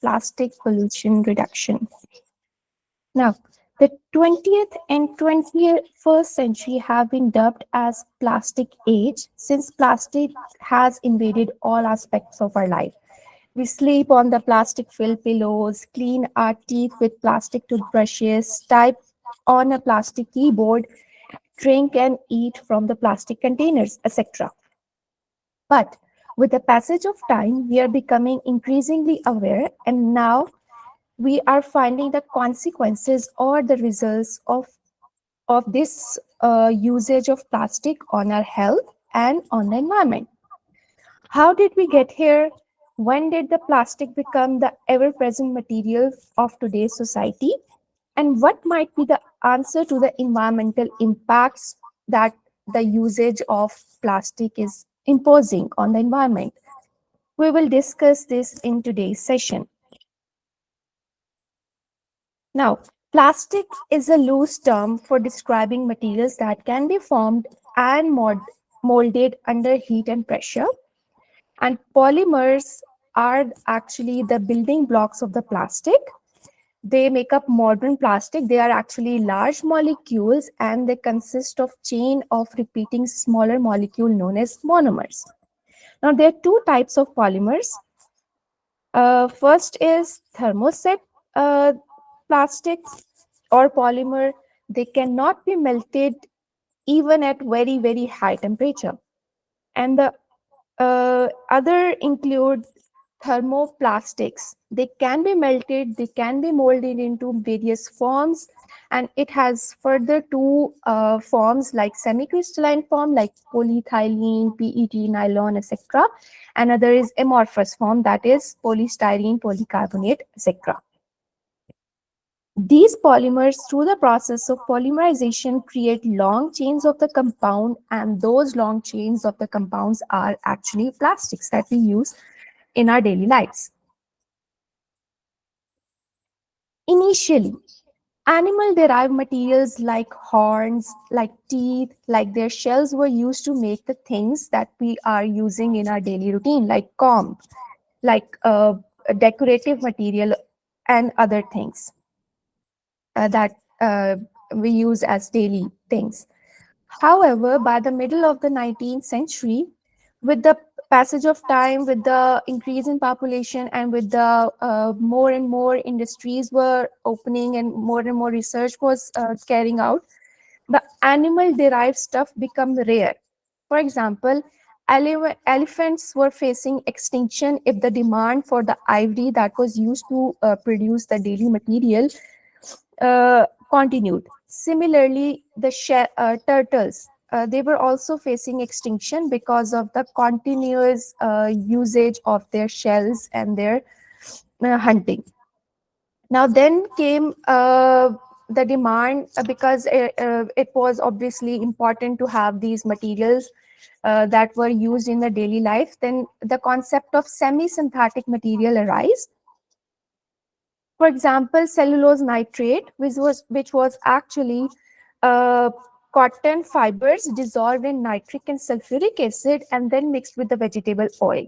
plastic pollution reduction. Now, the 20th and 21st century have been dubbed as plastic age since plastic has invaded all aspects of our life. We sleep on the plastic filled pillows, clean our teeth with plastic toothbrushes, type on a plastic keyboard, drink and eat from the plastic containers, etc. But with the passage of time, we are becoming increasingly aware, and now we are finding the consequences or the results of this usage of plastic on our health and on the environment. How did we get here? When did the plastic become the ever present material of today's society? And what might be the answer to the environmental impacts that the usage of plastic is imposing on the environment? We will discuss this in today's session. Now, plastic is a loose term for describing materials that can be formed and molded under heat and pressure. And polymers are actually the building blocks of the plastic. They make up modern plastic. They are actually large molecules and they consist of chain of repeating smaller molecule known as monomers. Now, there are two types of polymers. First is thermoset plastics or polymer. They cannot be melted even at very, very high temperature. And the other include thermoplastics. They can be melted, they can be molded into various forms, and it has further two forms like semi-crystalline form like polyethylene, PET, nylon, etc. Another is amorphous form, that is polystyrene, polycarbonate, etc. These polymers, through the process of polymerization, create long chains of the compound, and those long chains of the compounds are actually plastics that we use in our daily lives. Initially, animal-derived materials like horns, like teeth, like their shells were used to make the things that we are using in our daily routine, like comb, like a decorative material and other things that we use as daily things. However, by the middle of the 19th century, with the passage of time, with the increase in population, and with the more and more industries were opening and more research was carrying out, the animal-derived stuff become rare. For example, elephants were facing extinction if the demand for the ivory that was used to produce the daily material continued. Similarly, the turtles, they were also facing extinction because of the continuous usage of their shells and their hunting. Now, then came the demand because it was obviously important to have these materials that were used in the daily life. Then the concept of semi-synthetic material arise. For example, cellulose nitrate, which was actually uh, cotton fibers dissolved in nitric and sulfuric acid and then mixed with the vegetable oil.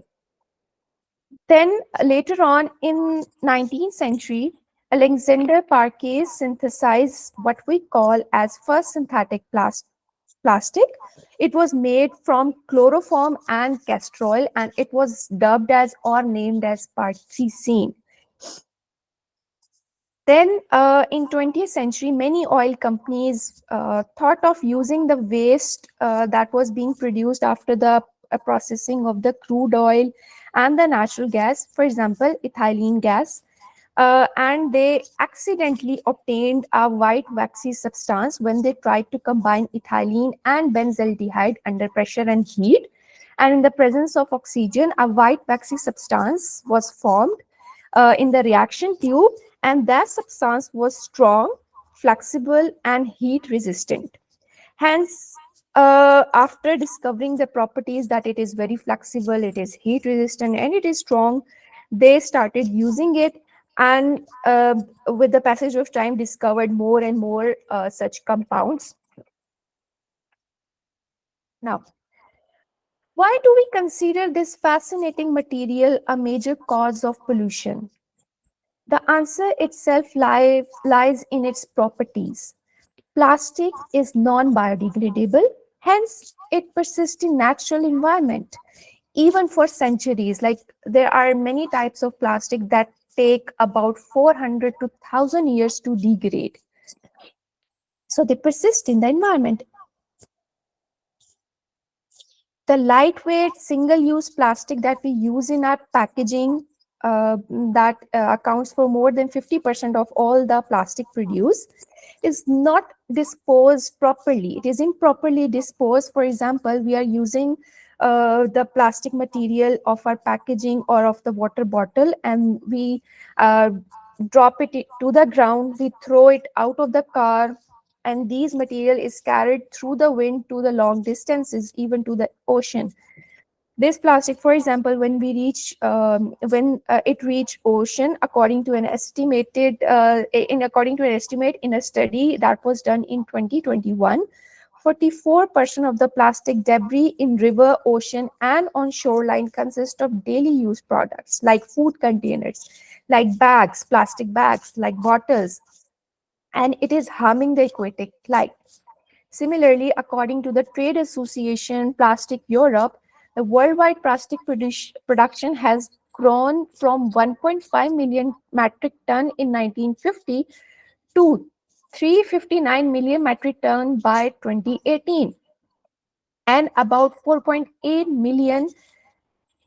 Then later on in 19th century, Alexander Parquet synthesized what we call as first synthetic plastic. It was made from chloroform and castor oil, and it was dubbed as or named as Parthicene. Then in 20th century, many oil companies thought of using the waste that was being produced after the processing of the crude oil and the natural gas, for example, ethylene gas, and they accidentally obtained a white waxy substance when they tried to combine ethylene and benzaldehyde under pressure and heat. And in the presence of oxygen, a white waxy substance was formed in the reaction tube, and that substance was strong, flexible, and heat resistant. Hence, after discovering the properties that it is very flexible, it is heat resistant, and it is strong, they started using it, and with the passage of time, discovered more and more such compounds. Now, why do we consider this fascinating material a major cause of pollution? The answer itself lies in its properties. Plastic is non-biodegradable, hence it persists in natural environment even for centuries. Like there are many types of plastic that take about 400 to 1000 years to degrade. So they persist in the environment. The lightweight single-use plastic that we use in our packaging, that accounts for more than 50% of all the plastic produced, is not disposed properly. It is improperly disposed. For example, we are using the plastic material of our packaging or of the water bottle, and we uh, drop it to the ground, we throw it out of the car, and these material is carried through the wind to the long distances, even to the ocean. This plastic, for example, when we reach when it reach ocean, according to an estimated in according to an estimate in a study that was done in 2021, 44% of the plastic debris in river, ocean, and on shoreline consist of daily use products like food containers, like bags, plastic bags, like bottles, and it is harming the aquatic life. Similarly, according to the Trade Association Plastic Europe, the worldwide plastic production has grown from 1.5 million metric ton in 1950 to 359 million metric ton by 2018, and about 4.8 million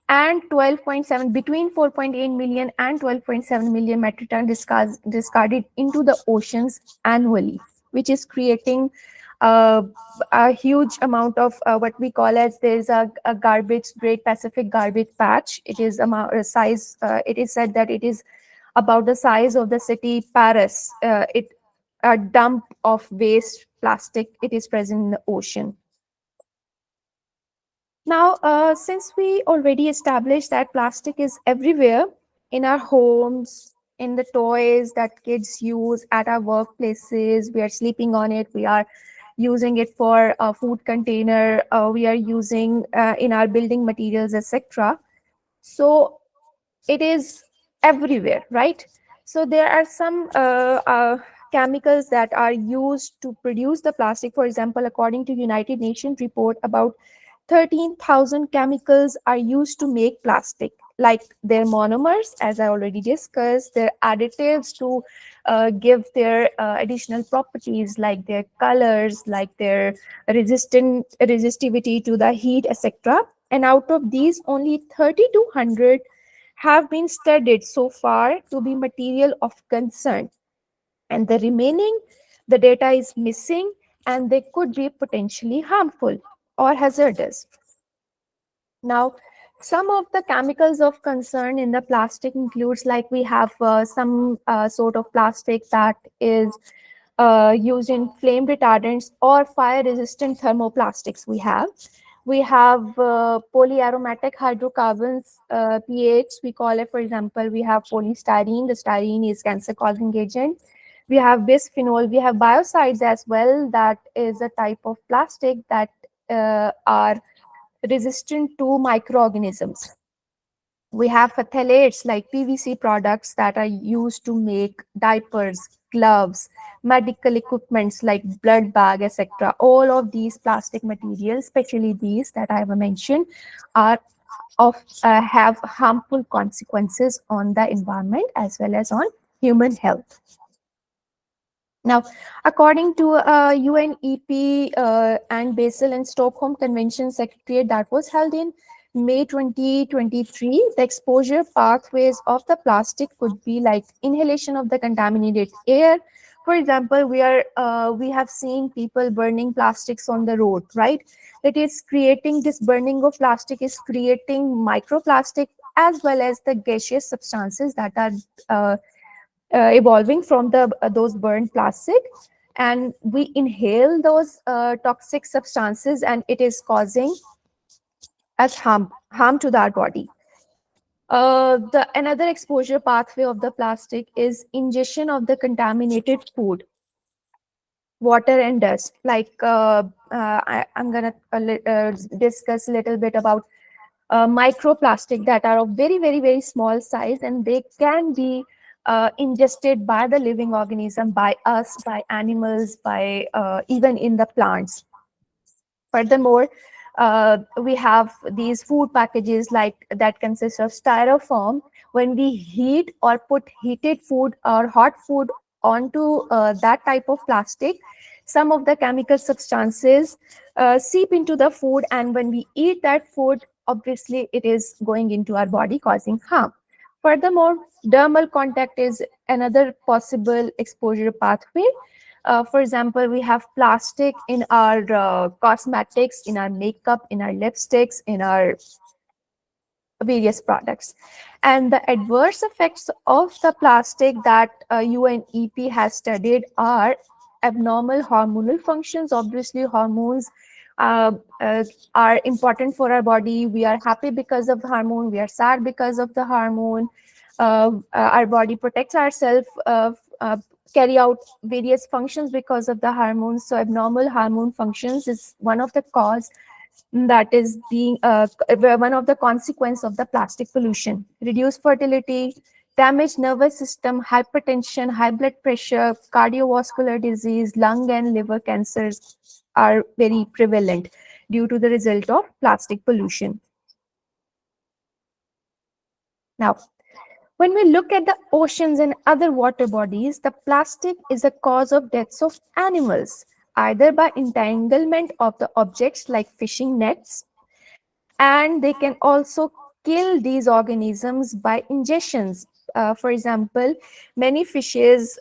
and 12.7, between 4.8 million and 12.7 million metric ton discarded into the oceans annually, which is creating uh, a huge amount of what we call as, there's a garbage, Great Pacific Garbage Patch. It is a size, it is said that it is about the size of the city Paris. It A dump of waste plastic, it is present in the ocean. Now, since we already established that plastic is everywhere in our homes, in the toys that kids use at our workplaces, we are sleeping on it, we are using it for a food container, we are using in our building materials, etc. So it is everywhere, right? So there are some chemicals that are used to produce the plastic. For example, according to United Nations report, about 13,000 chemicals are used to make plastic, like their monomers, as I already discussed, their additives to give their additional properties, like their colors, like their resistivity to the heat, etc. And out of these, only 3,200 have been studied so far to be material of concern, and the remaining, the data is missing, and they could be potentially harmful or hazardous. Now, some of the chemicals of concern in the plastic includes, like we have some sort of plastic that is used in flame retardants or fire resistant thermoplastics. We have polyaromatic hydrocarbons, PH, we call it. For example, we have polystyrene. The styrene is cancer causing agent. We have bisphenol. We have biocides as well. That is a type of plastic that are resistant to microorganisms. We have phthalates, like PVC products that are used to make diapers, gloves, medical equipments like blood bag, etc. All of these plastic materials, especially these that I have mentioned, are of have harmful consequences on the environment as well as on human health. Now, according to UNEP and Basel and Stockholm Convention Secretariat that was held in May 2023, the exposure pathways of the plastic could be like inhalation of the contaminated air. For example, we have seen people burning plastics on the road, right? That is creating, this burning of plastic is creating microplastic as well as the gaseous substances that are evolving from the those burned plastic, and we inhale those toxic substances, and it is causing us harm to our body. The another exposure pathway of the plastic is ingestion of the contaminated food, water, and dust. Like I'm gonna discuss a little bit about microplastic that are of very, very, very small size, and they can be ingested by the living organism, by us, by animals, by even in the plants. Furthermore, we have these food packages like that consist of styrofoam. When we heat or put heated food or hot food onto that type of plastic, some of the chemical substances seep into the food, and when we eat that food, obviously it is going into our body causing harm. Furthermore, dermal contact is another possible exposure pathway. For example, we have plastic in our cosmetics, in our makeup, in our lipsticks, in our various products. And the adverse effects of the plastic that UNEP has studied are abnormal hormonal functions. Obviously, hormones uh, uh, are important for our body. We are happy because of the hormone, we are sad because of the hormone. Our body protects ourselves, carry out various functions because of the hormones. So abnormal hormone functions is one of the cause that is being one of the consequence of the plastic pollution. Reduced fertility, damaged nervous system, hypertension, high blood pressure, cardiovascular disease, lung and liver cancers are very prevalent due to the result of plastic pollution. Now, when we look at the oceans and other water bodies, the plastic is a cause of deaths of animals, either by entanglement of the objects like fishing nets, and they can also kill these organisms by ingestions. For example, many fishes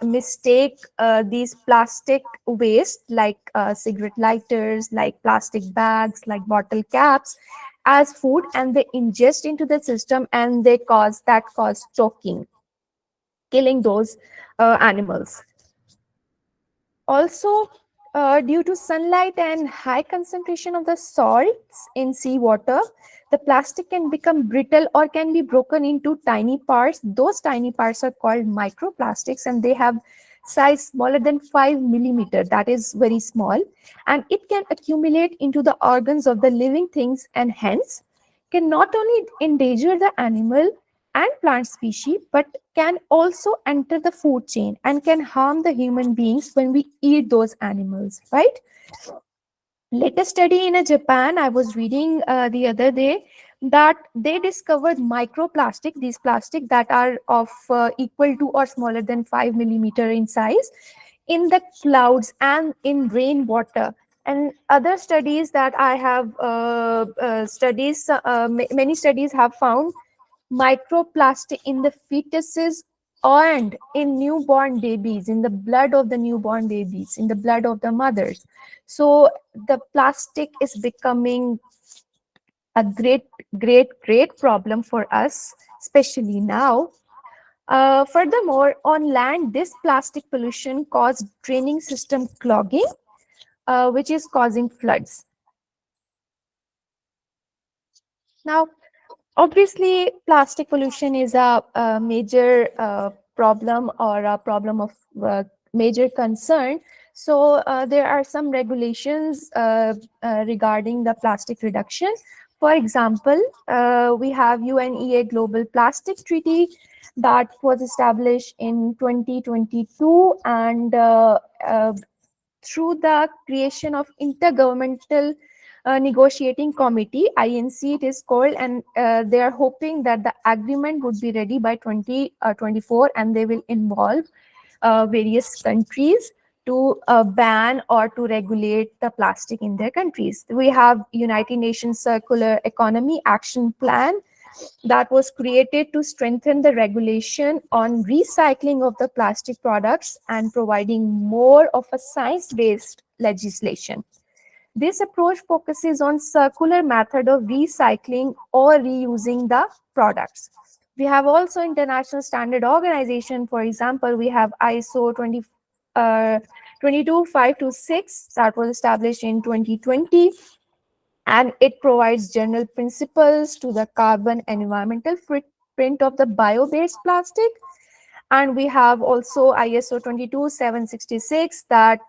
mistake these plastic waste like cigarette lighters, like plastic bags, like bottle caps as food, and they ingest into the system, and they cause choking, killing those animals. Also, due to sunlight and high concentration of the salts in seawater, the plastic can become brittle or can be broken into tiny parts. Those tiny parts are called microplastics, and they have size smaller than 5 millimeter. That is very small, and it can accumulate into the organs of the living things, and hence can not only endanger the animal and plant species, but can also enter the food chain and can harm the human beings when we eat those animals, right? Latest study in Japan, I was reading the other day that they discovered microplastic, these plastic that are of equal to or smaller than 5 millimeter in size, in the clouds and in rainwater. And other studies that I have many studies have found microplastic in the fetuses and in newborn babies, in the blood of the newborn babies, in the blood of the mothers. So the plastic is becoming a great problem for us, especially now. Furthermore, on land, this plastic pollution caused draining system clogging, which is causing floods. Now, obviously, plastic pollution is a major problem, or a problem of major concern. So there are some regulations regarding the plastic reduction. For example, we have UNEA Global Plastic Treaty that was established in 2022, and through the creation of Intergovernmental Negotiating Committee, INC it is called, and they are hoping that the agreement would be ready by 2024, and they will involve various countries to ban or to regulate the plastic in their countries. We have United Nations Circular Economy Action Plan that was created to strengthen the regulation on recycling of the plastic products and providing more of a science-based legislation. This approach focuses on circular method of recycling or reusing the products. We have also international standard organization. For example, we have ISO 22526 that was established in 2020, and it provides general principles to the carbon and environmental footprint of the bio-based plastic. And we have also ISO 22766 that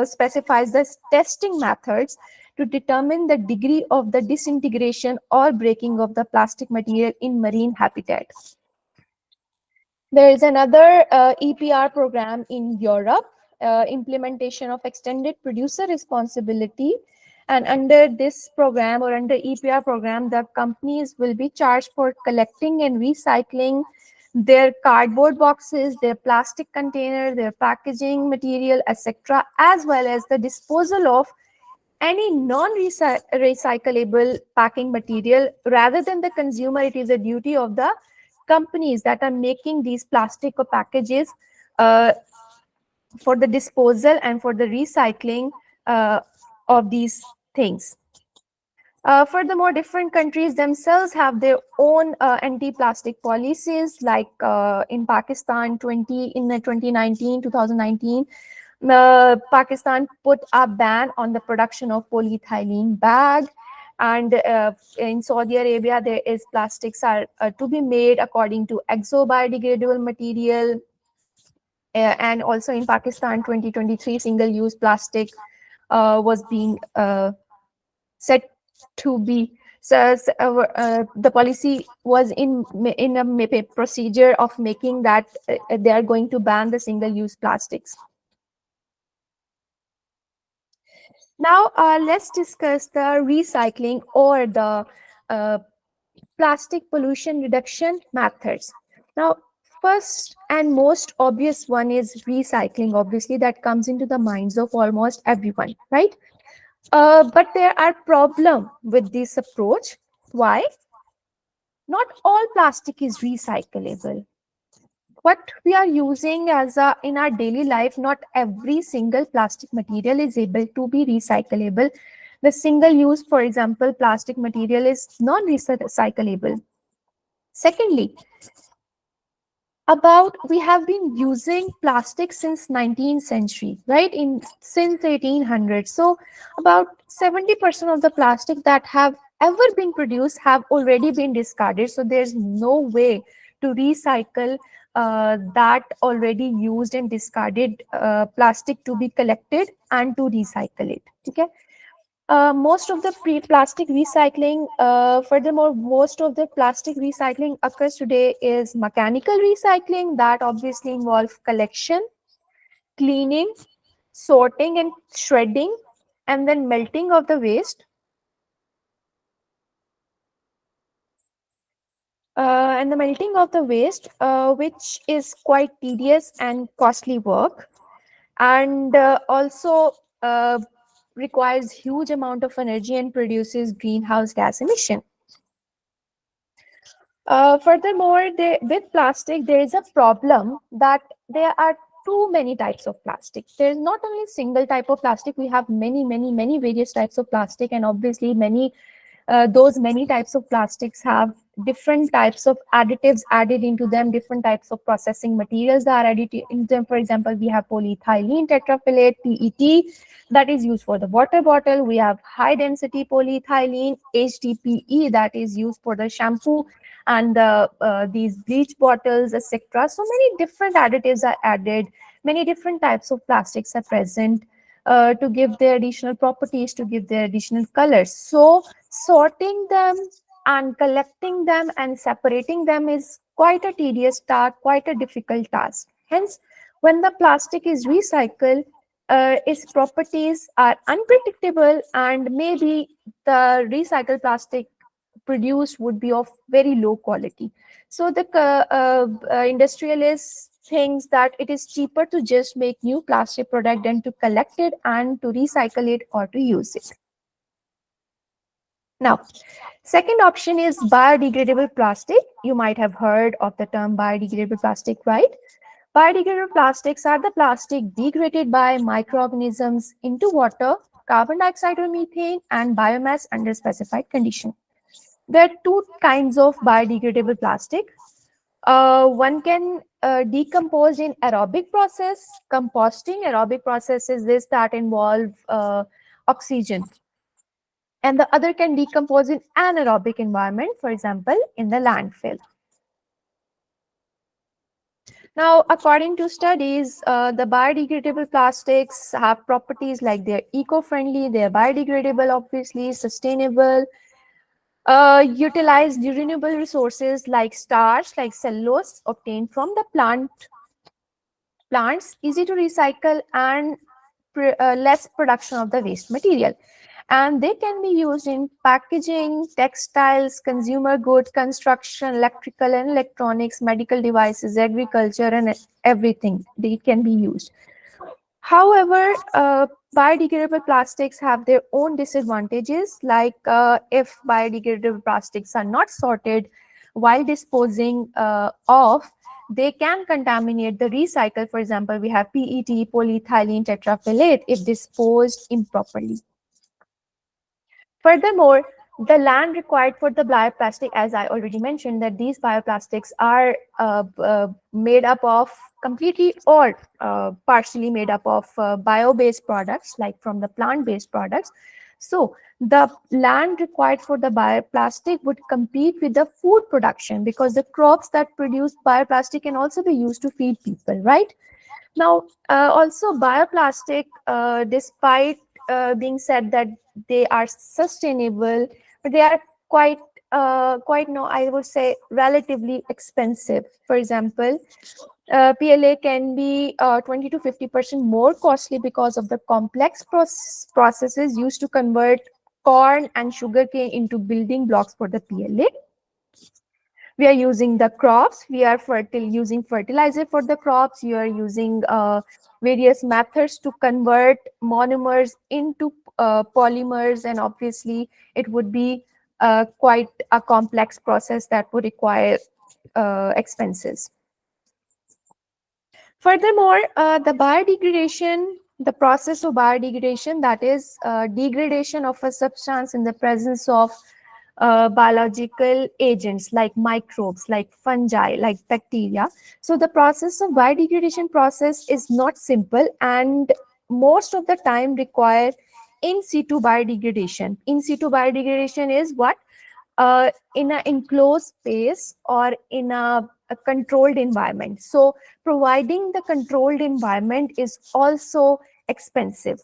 specifies the testing methods to determine the degree of the disintegration or breaking of the plastic material in marine habitat. There is another EPR program in Europe, implementation of extended producer responsibility. And under this program, or under EPR program, the companies will be charged for collecting and recycling their cardboard boxes, their plastic container, their packaging material, etc., as well as the disposal of any non-recyclable packing material. Rather than the consumer, it is a duty of the companies that are making these plastic or packages uh, for the disposal and for the recycling of these things. Furthermore, different countries themselves have their own anti-plastic policies. Like in Pakistan, 2019, Pakistan put a ban on the production of polyethylene bag. And in Saudi Arabia, there is plastics are to be made according to exo biodegradable material. And also in Pakistan, 2023, single-use plastic was being set to be. The policy was in a procedure of making that they are going to ban the single-use plastics. Now, let's discuss the recycling or the plastic pollution reduction methods. Now, first and most obvious one is recycling. Obviously, that comes into the minds of almost everyone, right? But there are problems with this approach. Why? Not all plastic is recyclable. What we are using in our daily life, not every single plastic material is able to be recyclable. The single use, for example, plastic material is non-recyclable. Secondly, we have been using plastic since 19th century, right? Since 1800. So about 70% of the plastic that have ever been produced have already been discarded. So there's no way to recycle that already used and discarded plastic to be collected and to recycle it. Okay. Most of the plastic recycling, furthermore, most of the plastic recycling occurs today is mechanical recycling that obviously involves collection, cleaning, sorting and shredding, and then melting of the waste. And the melting of the waste, which is quite tedious and costly work, and also requires huge amount of energy and produces greenhouse gas emission. Furthermore, with plastic, there is a problem that there are too many types of plastic. There's not only single type of plastic, we have many various types of plastic, and obviously those many types of plastics have different types of additives added into them, different types of processing materials that are added into them. For example, we have polyethylene tetrafilate, PET, that is used for the water bottle. We have high density polyethylene, HDPE, that is used for the shampoo and these bleach bottles, etc. So many different additives are added, many different types of plastics are present to give their additional properties, to give their additional colors. So sorting them and collecting them and separating them is quite a tedious task, quite a difficult task. Hence, when the plastic is recycled, its properties are unpredictable, and maybe the recycled plastic produced would be of very low quality. So the industrialist thinks that it is cheaper to just make new plastic product than to collect it and to recycle it or to use it. Now, second option is biodegradable plastic. You might have heard of the term biodegradable plastic, right? Biodegradable plastics are the plastic degraded by microorganisms into water, carbon dioxide or methane, and biomass under specified condition. There are two kinds of biodegradable plastic. One can decompose in aerobic process. Composting aerobic process is this that involve oxygen. And the other can decompose in anaerobic environment, for example, in the landfill. Now, according to studies, the biodegradable plastics have properties like they're eco-friendly, they're biodegradable, obviously, sustainable, Utilize renewable resources like starch, like cellulose obtained from the plants, easy to recycle, and less production of the waste material. And they can be used in packaging, textiles, consumer goods, construction, electrical and electronics, medical devices, agriculture, and everything. They can be used. However, biodegradable plastics have their own disadvantages, like if biodegradable plastics are not sorted while disposing of, they can contaminate the recycle. For example, we have PET, polyethylene tetraphthalate, if disposed improperly. Furthermore, the land required for the bioplastic, as I already mentioned, that these bioplastics are made up of completely or partially made up of bio-based products, like from the plant-based products. So the land required for the bioplastic would compete with the food production, because the crops that produce bioplastic can also be used to feed people, right? Now, also bioplastic, despite being said that they are sustainable, but they are quite no, I would say, relatively expensive. For example, PLA can be 20 to 50% more costly because of the complex processes used to convert corn and sugarcane into building blocks for the PLA. We are using the crops, we are using fertilizer for the crops, you are using various methods to convert monomers into polymers, and obviously it would be quite a complex process that would require expenses. Furthermore, the process of biodegradation, that is degradation of a substance in the presence of biological agents like microbes, like fungi, like bacteria. So the process of biodegradation process is not simple, and most of the time require in situ biodegradation. In situ biodegradation is what? In an enclosed space or in a controlled environment. So providing the controlled environment is also expensive.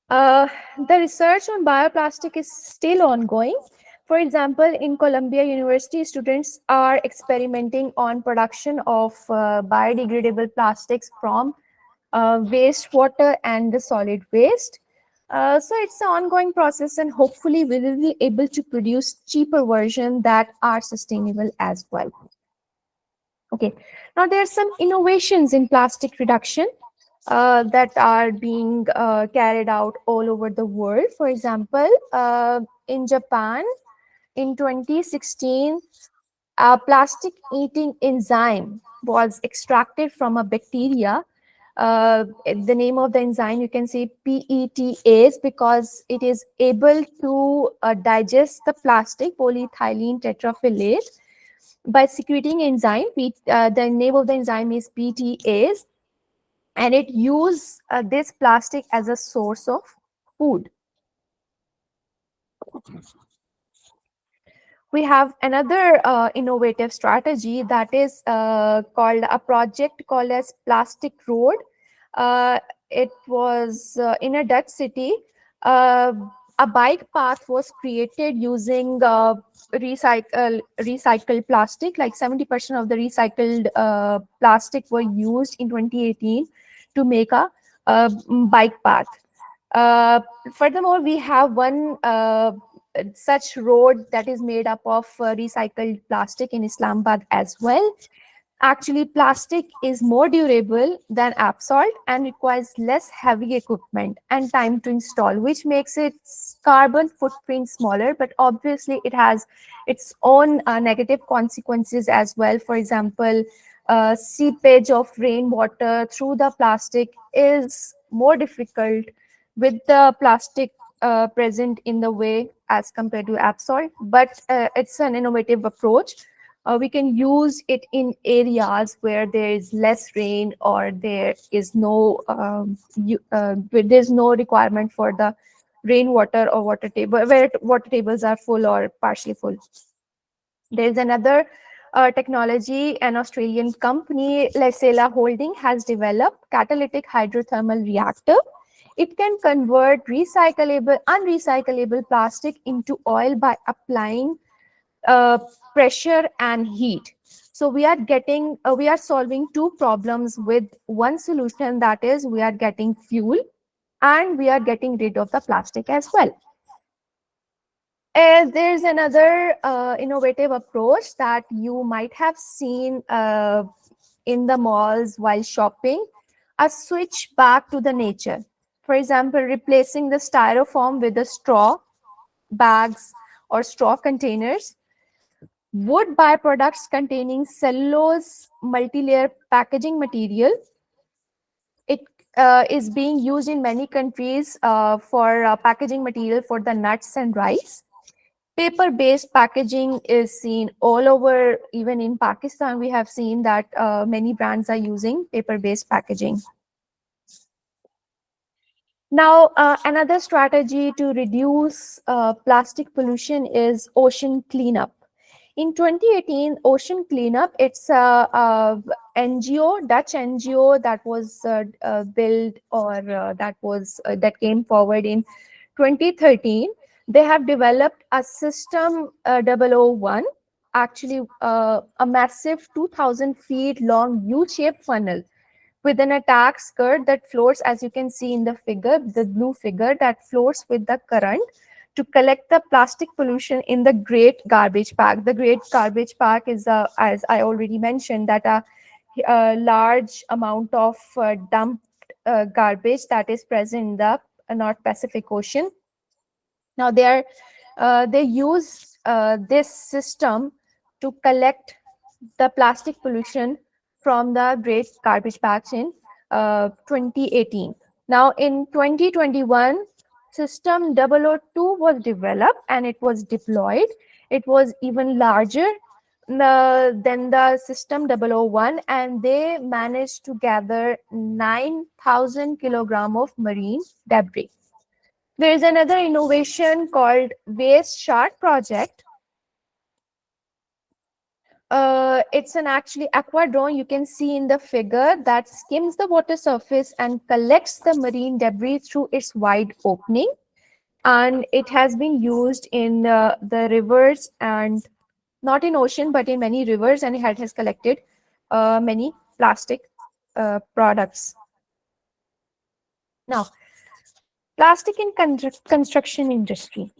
The research on bioplastic is still ongoing. For example, in Columbia University, students are experimenting on production of biodegradable plastics from wastewater and the solid waste. So it's an ongoing process, and hopefully we will be able to produce cheaper versions that are sustainable as well. Okay, now there are some innovations in plastic reduction that are being carried out all over the world. For example, in Japan, in 2016, a plastic eating enzyme was extracted from a bacteria. The name of the enzyme, you can see PETase, because it is able to digest the plastic, polyethylene tetraphthalate, by secreting enzyme. The name of the enzyme is PETase, and it uses this plastic as a source of food. We have another innovative strategy, that is called a project called as Plastic Road. It was in a Dutch city. A bike path was created using recycled plastic. Like 70% of the recycled plastic were used in 2018 to make a bike path. Furthermore, we have one such road that is made up of recycled plastic in Islamabad as well. Actually, plastic is more durable than Absol and requires less heavy equipment and time to install, which makes its carbon footprint smaller, but obviously it has its own negative consequences as well. For example, seepage of rainwater through the plastic is more difficult with the plastic present in the way as compared to Absol, but it's an innovative approach. We can use it in areas where there is less rain, or there is no there's no requirement for the rainwater or water table, where water tables are full or partially full. There's another technology. An Australian company, Lecela Holding, has developed catalytic hydrothermal reactor. It can convert unrecyclable plastic into oil by applying uh, pressure and heat. So we are solving two problems with one solution, that is we are getting fuel and we are getting rid of the plastic as well. There's another innovative approach that you might have seen in the malls while shopping, a switch back to the nature. For example, replacing the styrofoam with the straw bags or straw containers. Wood byproducts containing cellulose multi-layer packaging material. It is being used in many countries for packaging material for the nuts and rice. Paper-based packaging is seen all over. Even in Pakistan, we have seen that many brands are using paper-based packaging. Now, another strategy to reduce plastic pollution is ocean cleanup. In 2018, Ocean Cleanup, it's a NGO, Dutch NGO that was built or that came forward in 2013. They have developed a system 001, actually a massive 2,000 feet long U-shaped funnel with an attack skirt that floats, as you can see in the figure, the blue figure that floats with the current to collect the plastic pollution in the Great Garbage Pack. The Great Garbage Pack is, as I already mentioned, that a large amount of dumped garbage that is present in the North Pacific Ocean. Now they use this system to collect the plastic pollution from the Great Garbage Patch in 2018. Now in 2021, System 002 was developed and it was deployed. It was even larger than the System 001, and they managed to gather 9,000 kilogram of marine debris. There is another innovation called Waste Shark Project. It's an actually aqua drone you can see in the figure that skims the water surface and collects the marine debris through its wide opening. And it has been used in the rivers, and not in ocean, but in many rivers, and it has collected many plastic products. Now, plastic in construction industry.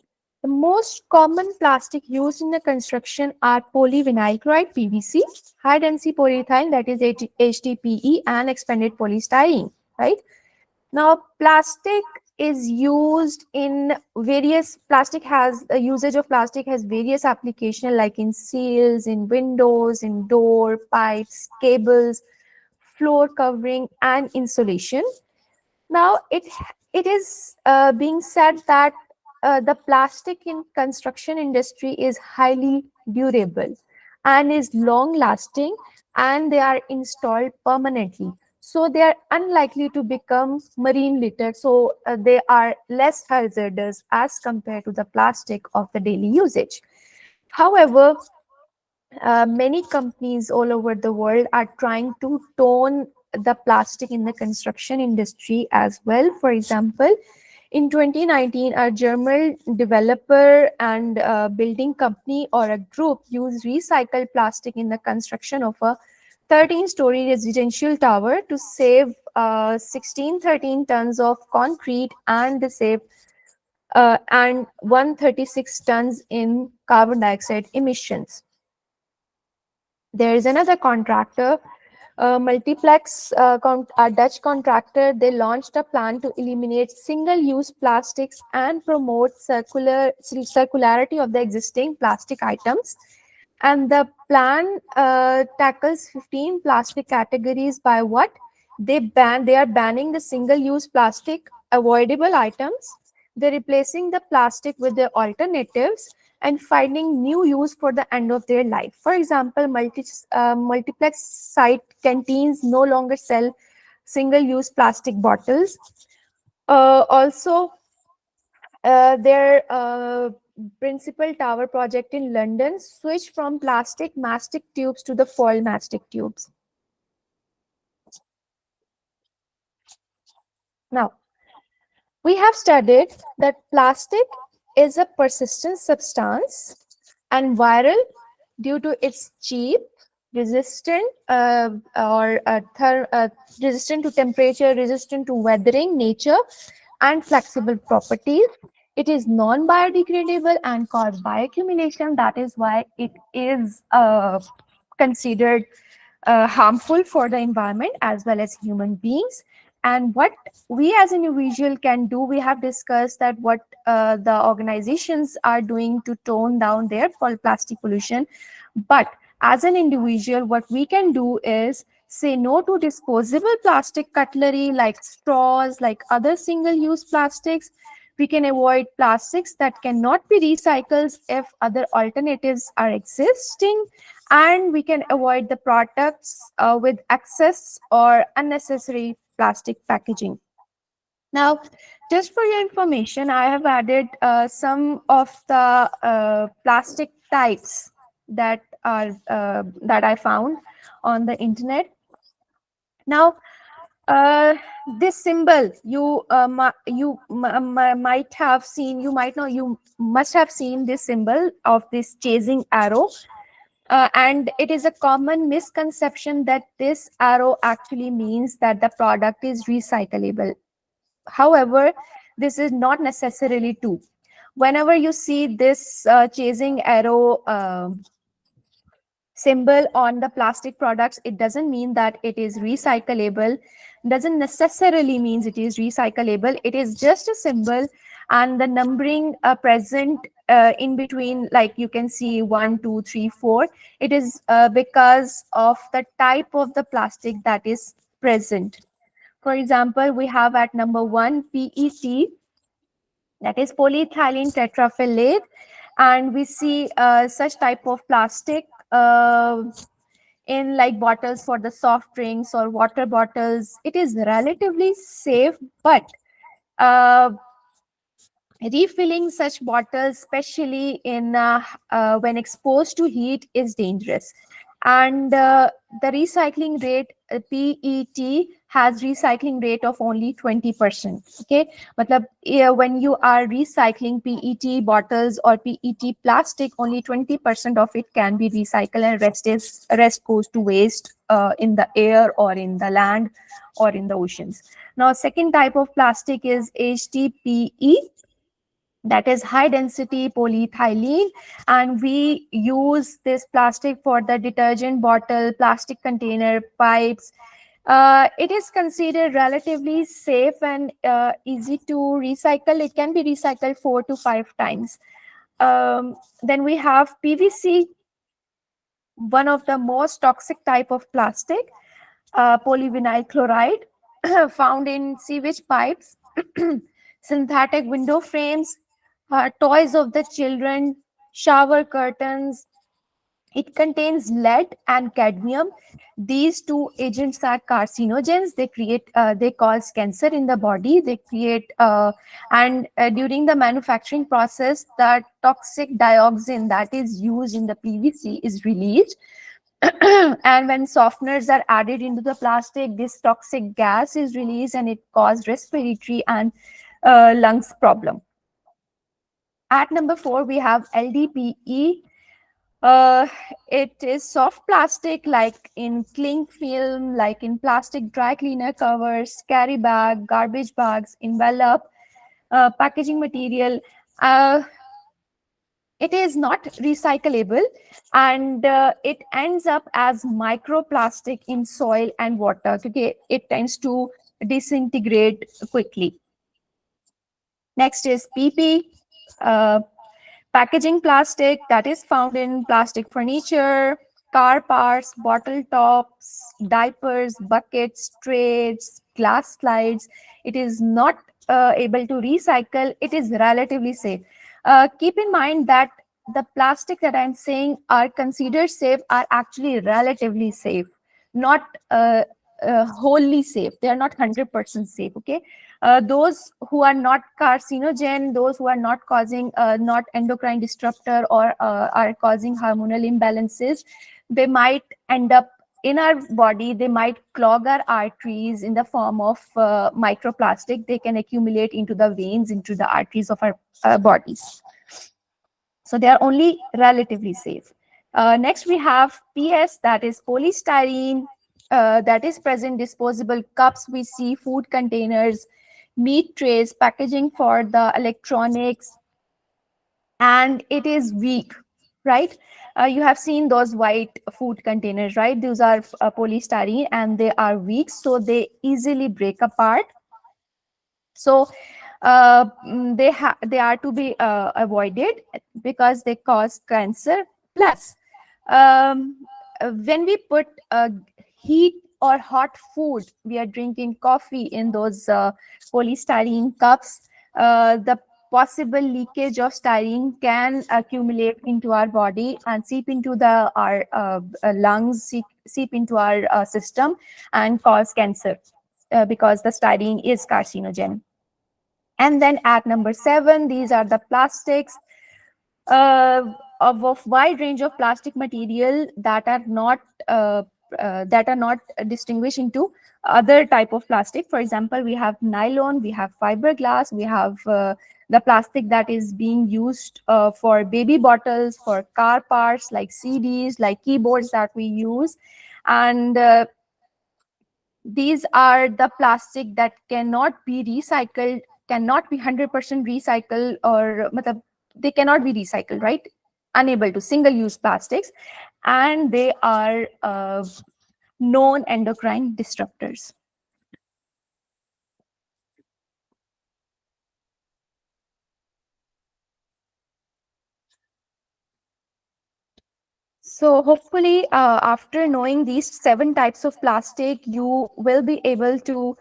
The most common plastic used in the construction are polyvinyl chloride (PVC), high density polyethylene, that is HDPE, and expanded polystyrene. Right now, plastic is used in various. Plastic has the usage of plastic has various applications, like in seals, in windows, in door pipes, cables, floor covering, and insulation. Now, it is being said that the plastic in construction industry is highly durable and is long lasting, and they are installed permanently. So they are unlikely to become marine litter. So they are less hazardous as compared to the plastic of the daily usage. However, many companies all over the world are trying to tone the plastic in the construction industry as well. For example, in 2019, a German developer and building company or a group used recycled plastic in the construction of a 13-story residential tower to save 1613 tons of concrete and save and 136 tons in carbon dioxide emissions. There is another contractor, Multiplex, a Dutch contractor. They launched a plan to eliminate single-use plastics and promote circularity of the existing plastic items. And the plan tackles 15 plastic categories by what? They are banning the single-use plastic avoidable items. They're replacing the plastic with the alternatives and finding new use for the end of their life. For example, multiplex site canteens no longer sell single-use plastic bottles. Also, their principal tower project in London switched from plastic mastic tubes to the foil mastic tubes. Now, We have studied that plastic is a persistent substance and viral due to its cheap, resistant resistant to temperature, resistant to weathering nature, and flexible properties. It is non-biodegradable and cause bioaccumulation. That is why it is considered harmful for the environment as well as human beings. And what we as an individual can do, we have discussed that what the organizations are doing to tone down their plastic pollution. But as an individual, what we can do is say no to disposable plastic cutlery like straws, like other single use plastics. We can avoid plastics that cannot be recycled if other alternatives are existing, and we can avoid the products with excess or unnecessary plastic packaging. Now, just for your information, I have added some of the plastic types that I found on the internet. Now, uh, this symbol might have seen, you might know, you must have seen this symbol of this chasing arrow. And it is a common misconception that this arrow actually means that the product is recyclable. However, this is not necessarily true. Whenever you see this chasing arrow symbol on the plastic products, it doesn't mean that it is recyclable, doesn't necessarily means it is recyclable. It is just a symbol, and the numbering present in between, like you can see 1 2 3 4, it is because of the type of the plastic that is present. For example, we have at number 1 PET, that is polyethylene tetraphthalate, and we see such type of plastic in like bottles for the soft drinks or water bottles. It is relatively safe, but uh, refilling such bottles, especially in when exposed to heat, is dangerous. And the recycling rate, PET has recycling rate of only 20%. Okay, matlab, when you are recycling PET bottles or PET plastic, only 20% of it can be recycled, and rest goes to waste in the air or in the land or in the oceans. Now, second type of plastic is HDPE, that is high density polyethylene, and we use this plastic for the detergent bottle, plastic container, pipes. It is considered relatively safe and easy to recycle. It can be recycled 4 to 5 times. Then we have PVC, one of the most toxic type of plastic, polyvinyl chloride, found in sewage pipes, synthetic window frames, toys of the children, shower curtains. It contains lead and cadmium. These two agents are carcinogens. They cause cancer in the body. They create, and during the manufacturing process, the toxic dioxin that is used in the PVC is released. And when softeners are added into the plastic, this toxic gas is released, and it causes respiratory and lungs problem. At number 4, we have LDPE. Uh, it is soft plastic, like in cling film, like in plastic dry cleaner covers, carry bag, garbage bags, envelope, packaging material. Uh, it is not recyclable, and it ends up as microplastic in soil and water. Okay, it tends to disintegrate quickly. Next is PP. Uh, Packaging plastic, that is found in plastic furniture, car parts, bottle tops, diapers, buckets, trays, glass slides. It is not able to recycle. It is relatively safe. Keep in mind that the plastic that I'm saying are considered safe are actually relatively safe, not wholly safe. They are not 100% safe. Okay, those who are not carcinogen, those who are not causing not endocrine disruptor or are causing hormonal imbalances, they might end up in our body, they might clog our arteries in the form of microplastic. They can accumulate into the veins, into the arteries of our bodies. So they are only relatively safe. Next, we have PS, that is polystyrene, that is present disposable cups we see, food containers, meat trays, packaging for the electronics, and it is weak, right? You have seen those white food containers, right? Those are polystyrene, and they are weak, so they easily break apart. So they are to be avoided because they cause cancer. Plus, um, when we put heat or hot food, we are drinking coffee in those polystyrene cups, the possible leakage of styrene can accumulate into our body and seep into the our lungs, seep into our system, and cause cancer, because the styrene is carcinogen. And then at number 7, these are the plastics, uh, of a wide range of plastic material uh, that are not distinguished into other type of plastic. For example, we have nylon, we have fiberglass, we have the plastic that is being used for baby bottles, for car parts like CDs, like keyboards that we use. And these are the plastic that cannot be recycled, cannot be 100% recycled, or they cannot be recycled, right? Unable to, single use plastics, and they are known endocrine disruptors. So hopefully, after knowing these 7 types of plastic, you will be able to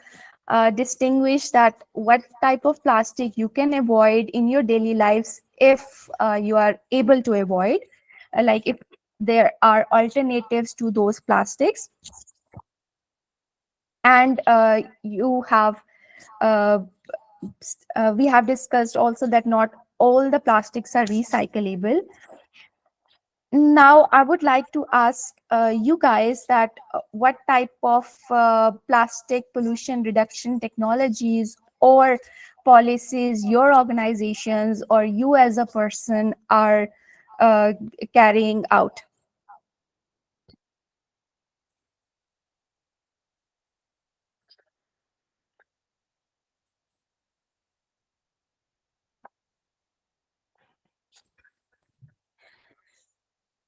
distinguish that what type of plastic you can avoid in your daily lives, if you are able to avoid, like if there are alternatives to those plastics. And you have uh, we have discussed also that not all the plastics are recyclable. Now, I would like to ask you guys that what type of plastic pollution reduction technologies or policies your organizations or you as a person are uh, carrying out.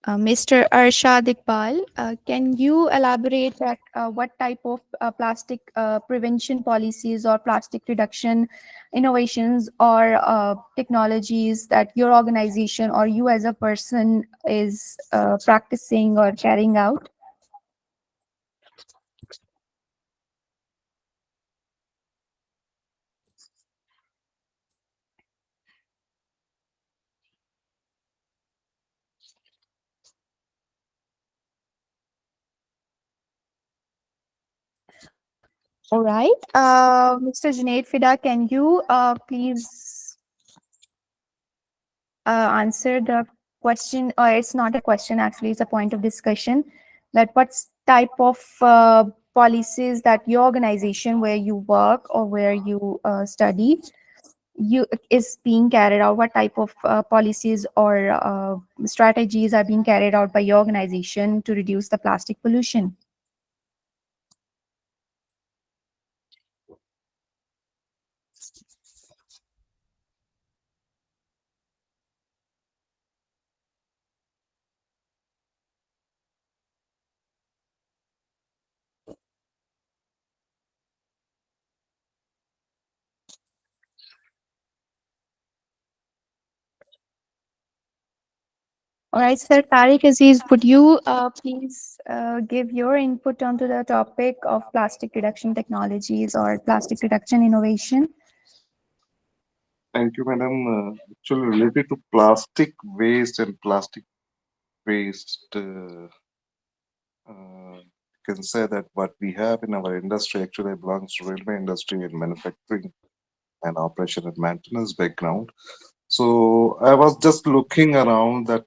Mr. Arshad Iqbal, can you elaborate that what type of plastic prevention policies or plastic reduction innovations or technologies that your organization or you as a person is practicing or carrying out? All right. Mr. Junaid Fida, can you please answer the question, or it's not a question, actually, it's a point of discussion, that what type of policies that your organization where you work or where you study you is being carried out, what type of policies or strategies are being carried out by your organization to reduce the plastic pollution? All right, Sir Tariq Aziz, would you please give your input onto the topic of plastic reduction technologies or plastic reduction innovation? Thank you, madam. Actually, related to plastic waste and plastic waste, you can say that what we have in our industry actually belongs to railway industry and manufacturing and operation and maintenance background. So I was just looking around that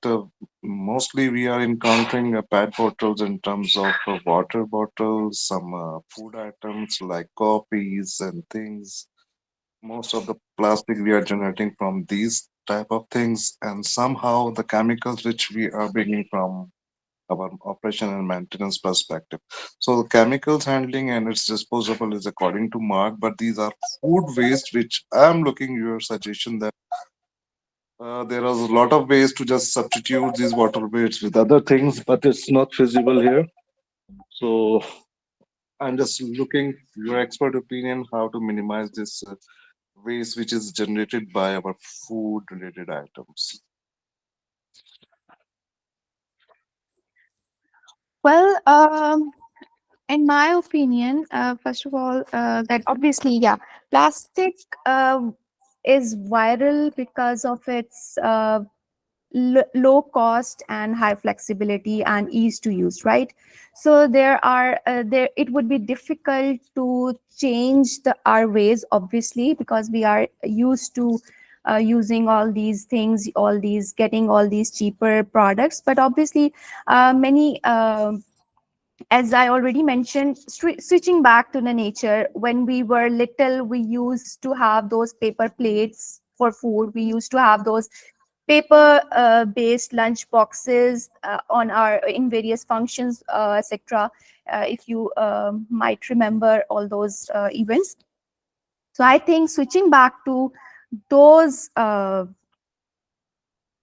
mostly we are encountering PET bottles in terms of water bottles, some food items like coffees and things. Most of the plastic we are generating from these type of things, and somehow the chemicals which we are bringing from our operation and maintenance perspective. So the chemicals handling and its disposable is according to Mark, but these are food waste, which I'm looking your suggestion that there are a lot of ways to just substitute these water weights with other things, but it's not feasible here. So I'm just looking your expert opinion how to minimize this waste which is generated by our food related items. Well, in my opinion, first of all, that obviously, yeah, plastic is viral because of its low cost and high flexibility and ease to use, right? So there it would be difficult to change our ways, obviously, because we are used to using all these things, all these getting all these cheaper products. But obviously, many as I already mentioned, switching back to the nature. When we were little, we used to have those paper plates for food. We used to have those paper based lunch boxes on our in various functions, etc. If you might remember all those events. So I think switching back to those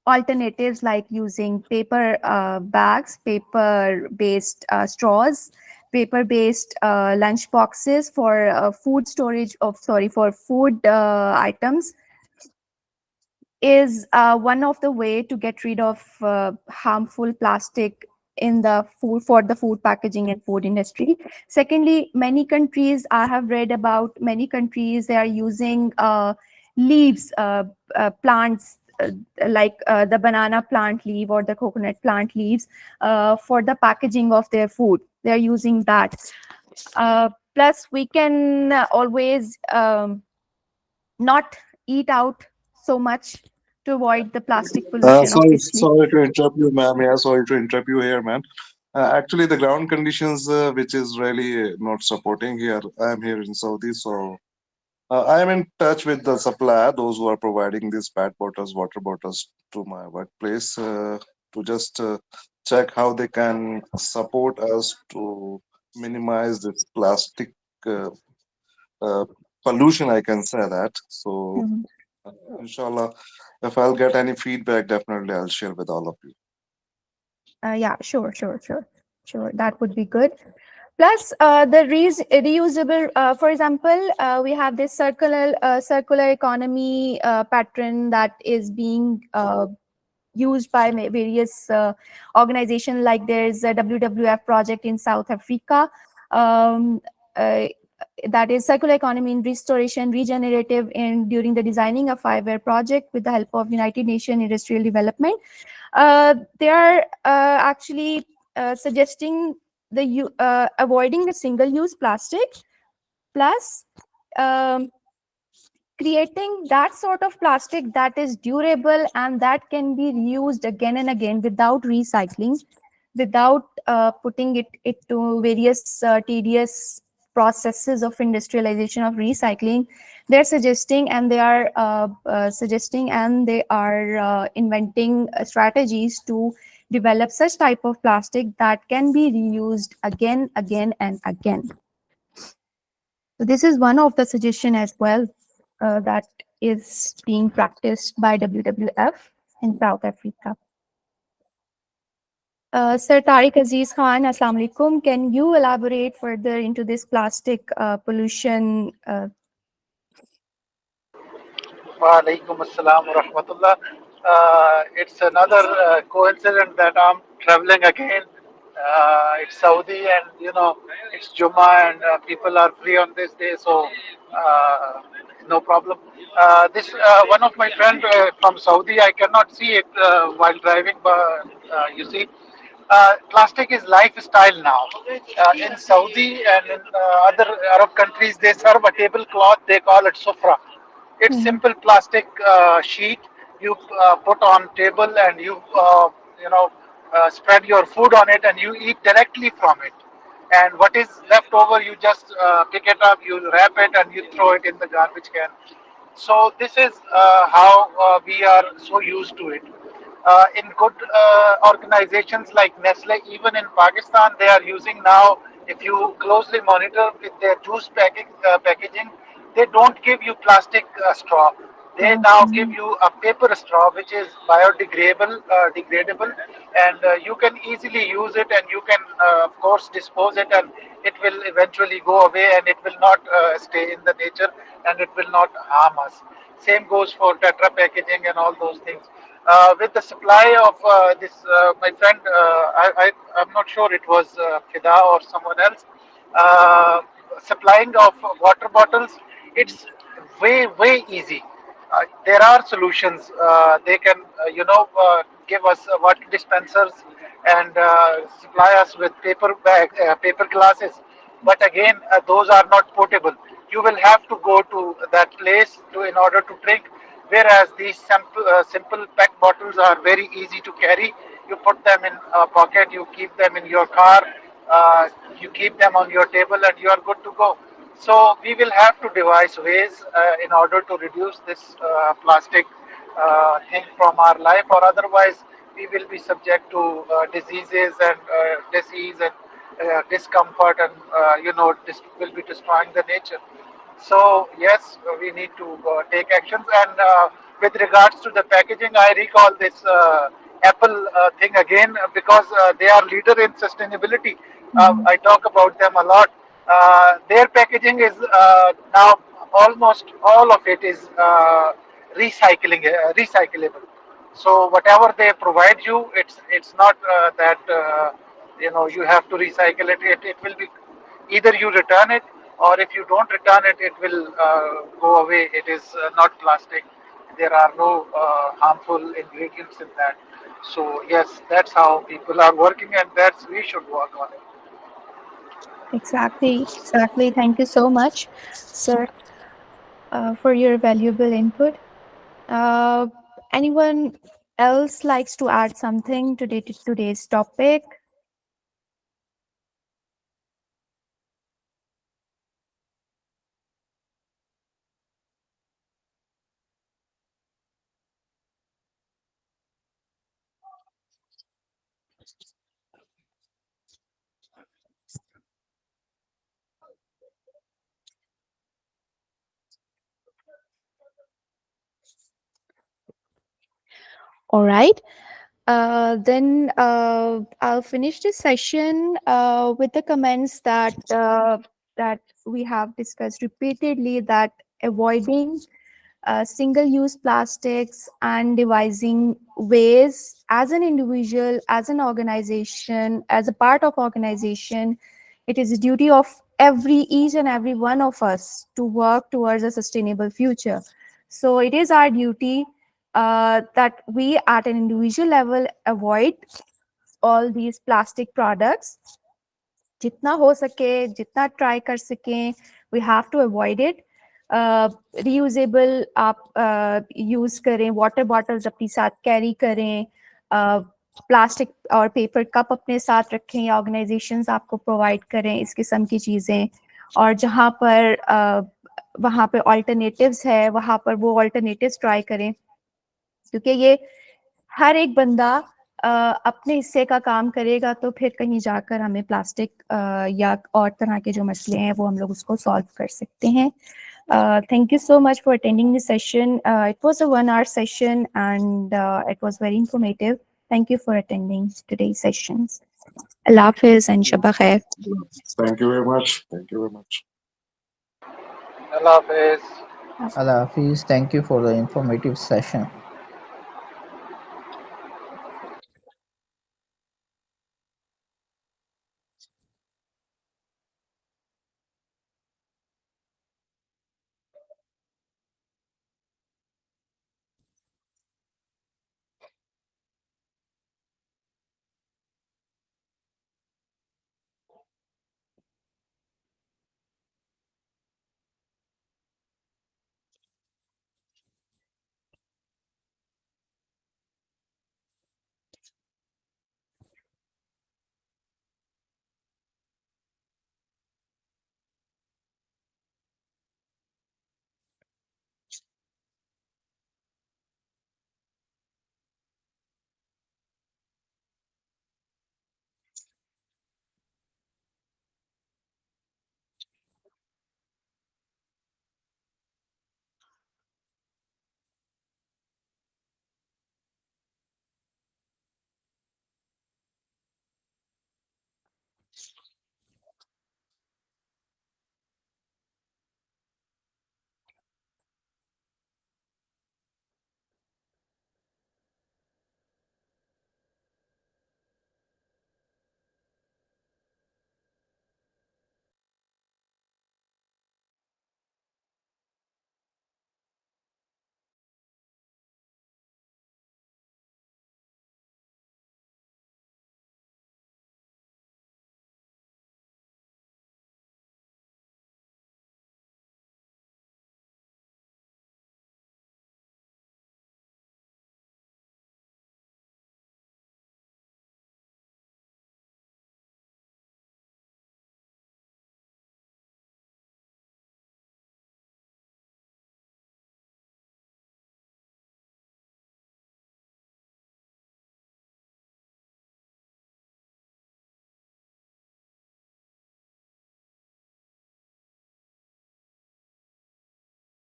alternatives, like using paper bags, paper based straws, paper based lunch boxes for food storage of sorry for food items, is one of the way to get rid of harmful plastic in the food, for the food packaging and food industry. Secondly, many countries, I have read about many countries, they are using leaves, plants, like the banana plant leaf or the coconut plant leaves, for the packaging of their food. They are using that. Plus we can always not eat out so much to avoid the plastic pollution, obviously. Sorry to interrupt you, ma'am. Yeah, sorry to interrupt you here, ma'am. Actually, the ground conditions, which is really not supporting here. I'm here in Saudi, so I am in touch with the supplier, those who are providing these PET bottles, water bottles to my workplace, to just check how they can support us to minimize this plastic uh, uh, pollution. I can say that. So, Mhm. uh, inshallah, if I'll get any feedback, definitely I'll share with all of you. Yeah, sure. That would be good. Plus, the reusable, for example, we have this circular economy pattern that is being used by various organizations. Like there's a WWF project in South Africa, um, uh, that is circular economy in restoration regenerative in during the designing a 5-year project with the help of United Nations Industrial Development. They are actually suggesting avoiding the single use plastic, plus um, creating that sort of plastic that is durable and that can be reused again and again without recycling, without putting it to various tedious processes of industrialization of recycling. They're suggesting, and they are suggesting, and they are inventing strategies to develop such type of plastic that can be reused again and again. So this is one of the suggestion as well that is being practiced by WWF in South Africa. Sir Tariq Aziz Khan, Assalamu alaikum. Can you elaborate further into this plastic pollution? Walaikum assalam wa rahmatullah. It's another coincidence that I'm traveling again. It's Saudi, and it's Jummah, and people are free on this day, so no problem. This one of my friend from Saudi. I cannot see it while driving, but you see. Plastic is lifestyle now. In Saudi and in other Arab countries, they serve a tablecloth. They call it sufra. It's Mhm. simple plastic sheet. you put on table and you know spread your food on it and you eat directly from it. And what is left over, you just pick it up, you wrap it, and you throw it in the garbage can. So this is how we are so used to it. In good organizations like Nestle, even in Pakistan, they are using now. If you closely monitor with their juice packaging, they don't give you plastic straw. They now give Okay. you a paper straw, which is degradable, and you can easily use it, and you can, of course, dispose it, and it will eventually go away, and it will not stay in the nature, and it will not harm us. Same goes for tetra packaging and all those things. With the supply of my friend, I'm not sure it was Fida or someone else, uh, supplying of water bottles, it's way easy. There are solutions. They can, give us water dispensers and supply us with paper glasses. But again, those are not portable. You will have to go to that place in order to drink. Whereas these simple PET bottles are very easy to carry. You put them in a pocket, you keep them in your car, uh, you keep them on your table, and you are good to go. So we will have to devise ways in order to reduce this plastic thing from our life, or otherwise we will be subject to diseases and disease and discomfort, and this will be destroying the nature. So yes, we need to take actions. And with regards to the packaging, I recall this Apple thing again, because they are leader in sustainability. Mhm. I talk about them a lot. Their packaging is now almost all of it is recyclable. So whatever they provide you, it's not that you have to recycle it. It will be either you return it, or if you don't return it, it will go away. It is not plastic. There are no harmful ingredients in that. So yes, that's how people are working, and that's we should work on it. Exactly, exactly. Thank you so much, sir, for your valuable input. Uh, Anyone else likes to add something to today's topic? All right. Then I'll finish this session with the comments that we have discussed repeatedly, that avoiding single-use plastics and devising ways as an individual, as an organization, as a part of organization, it is a duty of each and every one of us to work towards a sustainable future. So it is our duty that we at an individual level avoid all these plastic products. जितना हो सके, जितना try कर सकें, we have to avoid it. Reusable आप use करें, water bottles अपनी साथ कैरी करें, प्लास्टिक और पेपर कप अपने साथ रखें या ऑर्गेनाइजेशंस आपको प्रोवाइड करें इस किस्म की चीज़ें. और जहाँ पर वहाँ पे ऑल्टरनेटिव्स है, वहाँ पर वो ऑल्टरनेटिव्स ट्राई करें, क्योंकि ये हर एक बंदा अपने हिस्से का काम करेगा तो फिर कहीं जाकर हमें प्लास्टिक या और तरह के जो मसले हैं वो हम लोग उसको सॉल्व कर सकते हैं. Thank you so much for attending this session. It was a 1 hour session and it was very informative. Thank you for attending today's sessions. Allah Hafiz and Shabba Khair. Thank you very much. Thank you very much. Allah Hafiz. Allah Hafiz, thank you for the informative session.